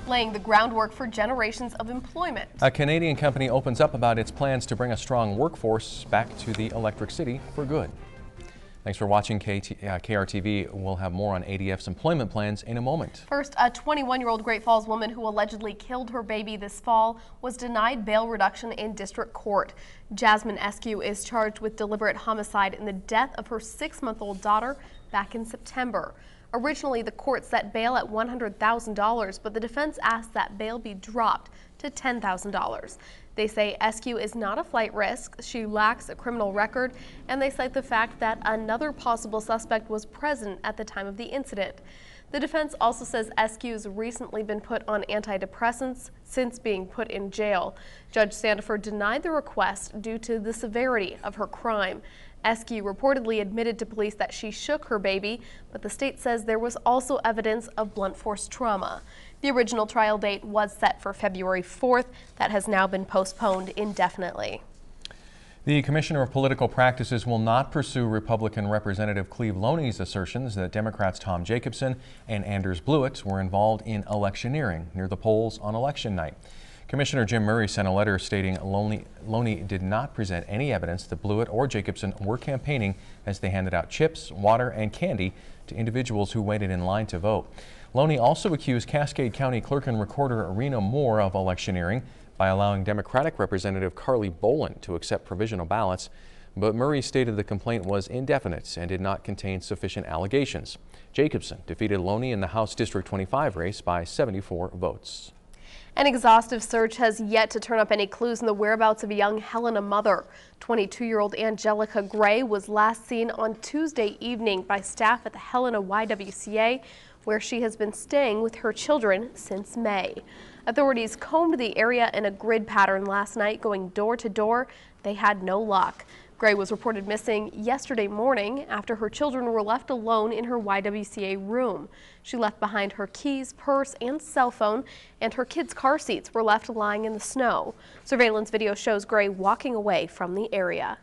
laying the groundwork for generations of employment. A Canadian company opens up about its plans to bring a strong workforce back to the Electric City for good. Thanks for watching KRTV. We'll have more on ADF's employment plans in a moment. First, a 21-year-old Great Falls woman who allegedly killed her baby this fall was denied bail reduction in district court. Jasmine Eskew is charged with deliberate homicide in the death of her 6-month-old daughter back in September. Originally, the court set bail at $100,000, but the defense asked that bail be dropped to $10,000. They say Eskew is not a flight risk, she lacks a criminal record, and they cite the fact that another possible suspect was present at the time of the incident. The defense also says Eskew's recently been put on antidepressants since being put in jail. Judge Sandiford denied the request due to the severity of her crime. Eskew reportedly admitted to police that she shook her baby, but the state says there was also evidence of blunt force trauma. The original trial date was set for February 4th. That has now been postponed indefinitely. The Commissioner of Political Practices will not pursue Republican Representative Cleve Loney's assertions that Democrats Tom Jacobson and Anders Blewett were involved in electioneering near the polls on election night. Commissioner Jim Murray sent a letter stating Loney did not present any evidence that Blewett or Jacobson were campaigning as they handed out chips, water, and candy to individuals who waited in line to vote. Loney also accused Cascade County Clerk and Recorder Arena Moore of electioneering by allowing Democratic Representative Carly Boland to accept provisional ballots, but Murray stated the complaint was indefinite and did not contain sufficient allegations. Jacobson defeated Loney in the House District 25 race by 74 votes. An exhaustive search has yet to turn up any clues in the whereabouts of a young Helena mother. 22-year-old Angelica Gray was last seen on Tuesday evening by staff at the Helena YWCA, where she has been staying with her children since May. Authorities combed the area in a grid pattern last night, going door to door. They had no luck. Gray was reported missing yesterday morning after her children were left alone in her YWCA room. She left behind her keys, purse, and cell phone, and her kids' car seats were left lying in the snow. Surveillance video shows Gray walking away from the area.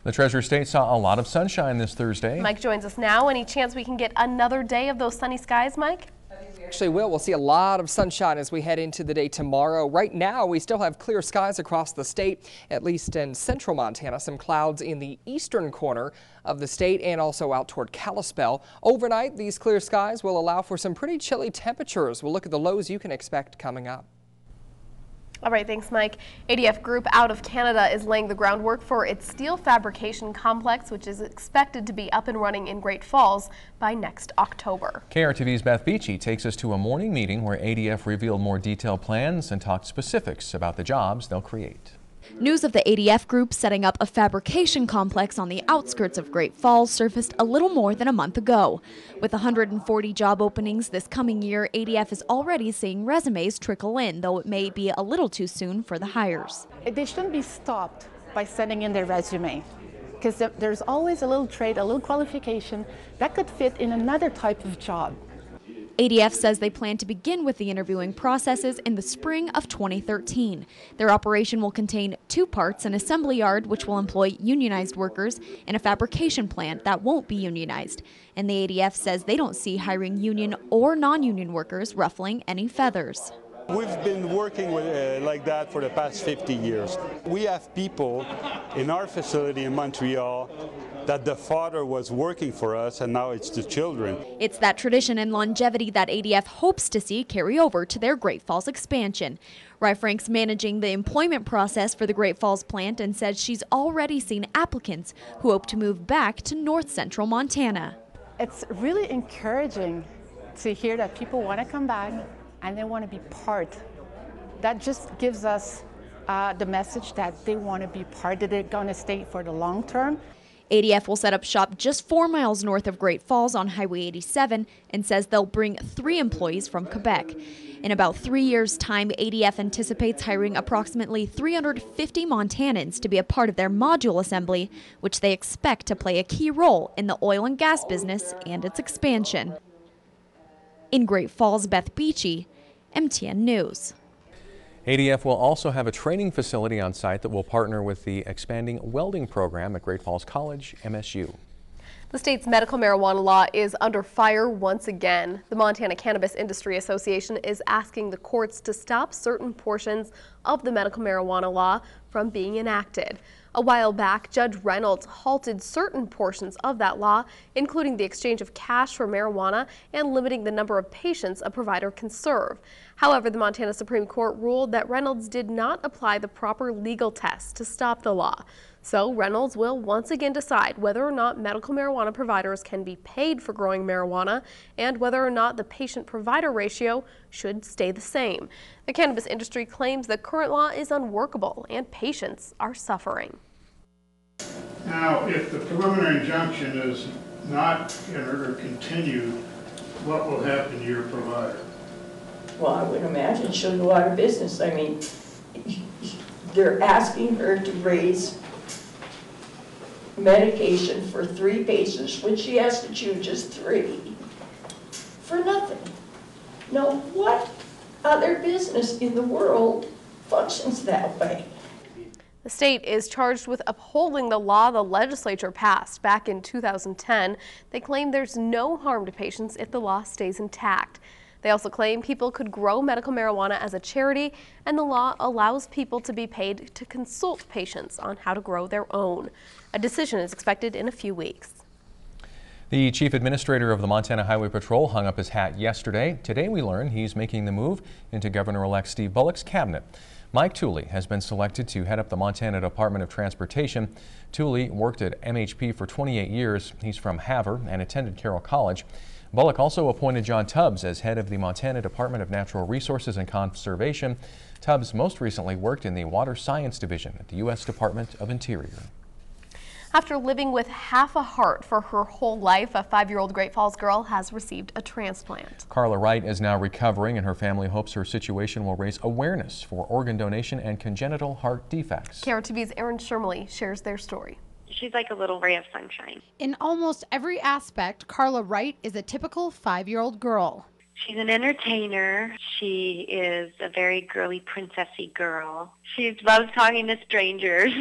The Treasure State saw a lot of sunshine this Thursday. Mike joins us now. Any chance we can get another day of those sunny skies, Mike? Actually will. We'll see a lot of sunshine as we head into the day tomorrow. Right now, we still have clear skies across the state, at least in central Montana. Some clouds in the eastern corner of the state and also out toward Kalispell. Overnight, these clear skies will allow for some pretty chilly temperatures. We'll look at the lows you can expect coming up. All right, thanks, Mike. ADF Group out of Canada is laying the groundwork for its steel fabrication complex, which is expected to be up and running in Great Falls by next October. KRTV's Beth Beachy takes us to a morning meeting where ADF revealed more detailed plans and talked specifics about the jobs they'll create. News of the ADF Group setting up a fabrication complex on the outskirts of Great Falls surfaced a little more than a month ago. With 140 job openings this coming year, ADF is already seeing resumes trickle in, though it may be a little too soon for the hires. They shouldn't be stopped by sending in their resume, because there's always a little trade, a little qualification that could fit in another type of job. ADF says they plan to begin with the interviewing processes in the spring of 2013. Their operation will contain 2 parts, an assembly yard which will employ unionized workers and a fabrication plant that won't be unionized. And the ADF says they don't see hiring union or non-union workers ruffling any feathers. We've been working with, like that for the past 50 years. We have people in our facility in Montreal that the father was working for us and now it's the children. It's that tradition and longevity that ADF hopes to see carry over to their Great Falls expansion. Rye Frank's managing the employment process for the Great Falls plant and says she's already seen applicants who hope to move back to north central Montana. It's really encouraging to hear that people want to come back and they want to be part. That just gives us the message that they want to be part, that they're going to stay for the long term. ADF will set up shop just 4 miles north of Great Falls on Highway 87 and says they'll bring 3 employees from Quebec. In about 3 years' time, ADF anticipates hiring approximately 350 Montanans to be a part of their module assembly, which they expect to play a key role in the oil and gas business and its expansion. In Great Falls, Beth Beachy, MTN News. ADF will also have a training facility on site that will partner with the expanding welding program at Great Falls College, MSU. The state's medical marijuana law is under fire once again. The Montana Cannabis Industry Association is asking the courts to stop certain portions of the medical marijuana law from being enacted. A while back, Judge Reynolds halted certain portions of that law, including the exchange of cash for marijuana and limiting the number of patients a provider can serve. However, the Montana Supreme Court ruled that Reynolds did not apply the proper legal tests to stop the law. So Reynolds will once again decide whether or not medical marijuana providers can be paid for growing marijuana and whether or not the patient-provider ratio should stay the same. The cannabis industry claims the current law is unworkable and patients are suffering. Now, if the preliminary injunction is not entered or continued, what will happen to your provider? Well, I would imagine she'll go out of business. I mean, they're asking her to raise medication for 3 patients when she has to choose just 3 for nothing. Now, what other business in the world functions that way? The state is charged with upholding the law the legislature passed back in 2010. They claim there's no harm to patients if the law stays intact. They also claim people could grow medical marijuana as a charity, and the law allows people to be paid to consult patients on how to grow their own. A decision is expected in a few weeks. The chief administrator of the Montana Highway Patrol hung up his hat yesterday. Today we learn he's making the move into Governor-elect Steve Bullock's cabinet. Mike Tooley has been selected to head up the Montana Department of Transportation. Tooley worked at MHP for 28 years. He's from Havre and attended Carroll College. Bullock also appointed John Tubbs as head of the Montana Department of Natural Resources and Conservation. Tubbs most recently worked in the Water Science Division at the U.S. Department of Interior. After living with half a heart for her whole life, a 5-year-old Great Falls girl has received a transplant. Carla Wright is now recovering, and her family hopes her situation will raise awareness for organ donation and congenital heart defects. KRTV's Erin Shermley shares their story. She's like a little ray of sunshine. In almost every aspect, Carla Wright is a typical 5-year-old girl. She's an entertainer. She is a very girly, princessy girl. She loves talking to strangers.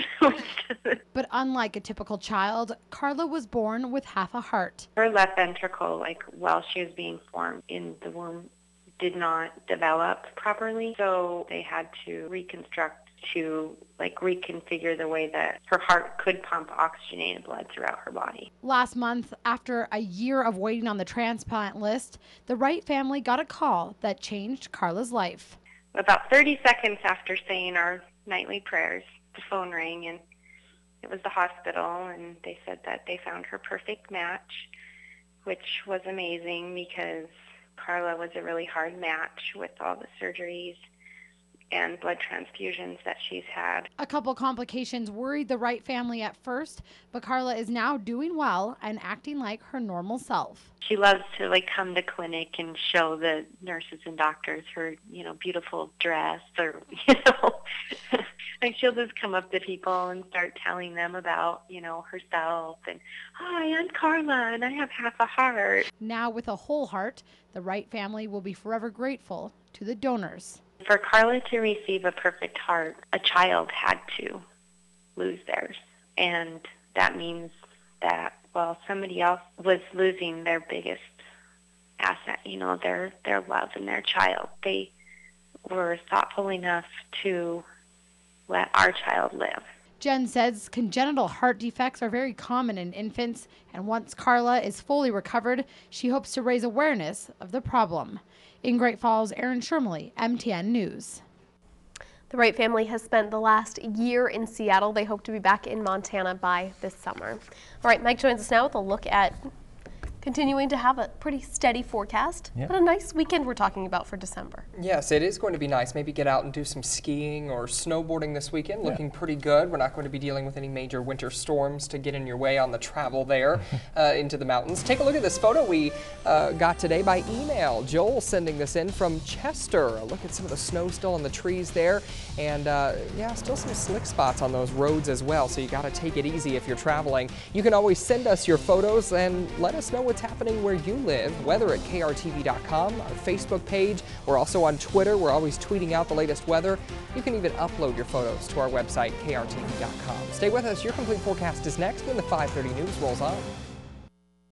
But unlike a typical child, Carla was born with half a heart. Her left ventricle, while she was being formed in the womb, did not develop properly. So they had to reconstruct to reconfigure the way that her heart could pump oxygenated blood throughout her body. Last month, after a year of waiting on the transplant list, the Wright family got a call that changed Carla's life. About 30 seconds after saying our nightly prayers, the phone rang, and it was the hospital, and they said that they found her perfect match, which was amazing because Carla was a really hard match with all the surgeries and blood transfusions that she's had. A couple complications worried the Wright family at first, but Carla is now doing well and acting like her normal self. She loves to come to clinic and show the nurses and doctors her, beautiful dress, or, she'll just come up to people and start telling them about, herself and, hi, I'm Carla and I have half a heart. Now with a whole heart, the Wright family will be forever grateful to the donors. For Carla to receive a perfect heart, a child had to lose theirs. And that means that, somebody else was losing their biggest asset, their love and their child. They were thoughtful enough to let our child live. Jen says congenital heart defects are very common in infants, and once Carla is fully recovered, she hopes to raise awareness of the problem. In Great Falls, Erin Shermley, MTN News. The Wright family has spent the last year in Seattle. They hope to be back in Montana by this summer. All right, Mike joins us now with a look at continuing to have a pretty steady forecast, but a nice weekend we're talking about for December. Yes, it is going to be nice. Maybe get out and do some skiing or snowboarding this weekend. Looking pretty good. We're not going to be dealing with any major winter storms to get in your way on the travel there into the mountains. Take a look at this photo we got today by email. Joel sending this in from Chester. A look at some of the snow still on the trees there. And still some slick spots on those roads as well. So you got to take it easy if you're traveling. You can always send us your photos and let us know what's happening where you live, weather at KRTV.com, our Facebook page. We're also on Twitter. We're always tweeting out the latest weather. You can even upload your photos to our website, KRTV.com. Stay with us. Your complete forecast is next when the 5:30 news rolls on.